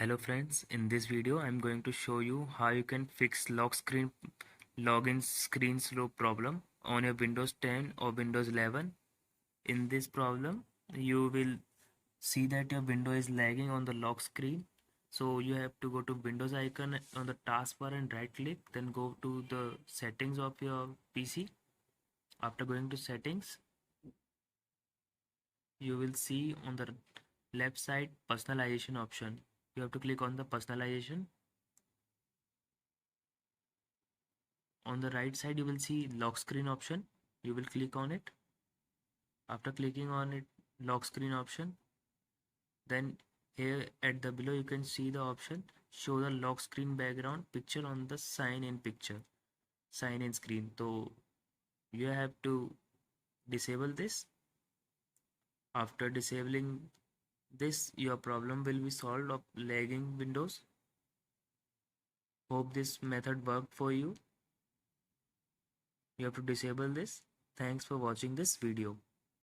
Hello friends, in this video I'm going to show you how you can fix login screen slow problem on your Windows 10 or Windows 11. In this problem you will see that your window is lagging on the lock screen. So you have to go to Windows icon on the taskbar and right click, then go to the settings of your PC. After going to settings, you will see on the left side personalization option. You have to click on the personalization. On the right side you will see lock screen option. You will click on it. After clicking on it, lock screen option, then here at the below you can see the option show the lock screen background picture on the sign in screen. So you have to disable this. After disabling this, your problem will be solved of lagging windows. Hope this method worked for you. You have to disable this. Thanks for watching this video.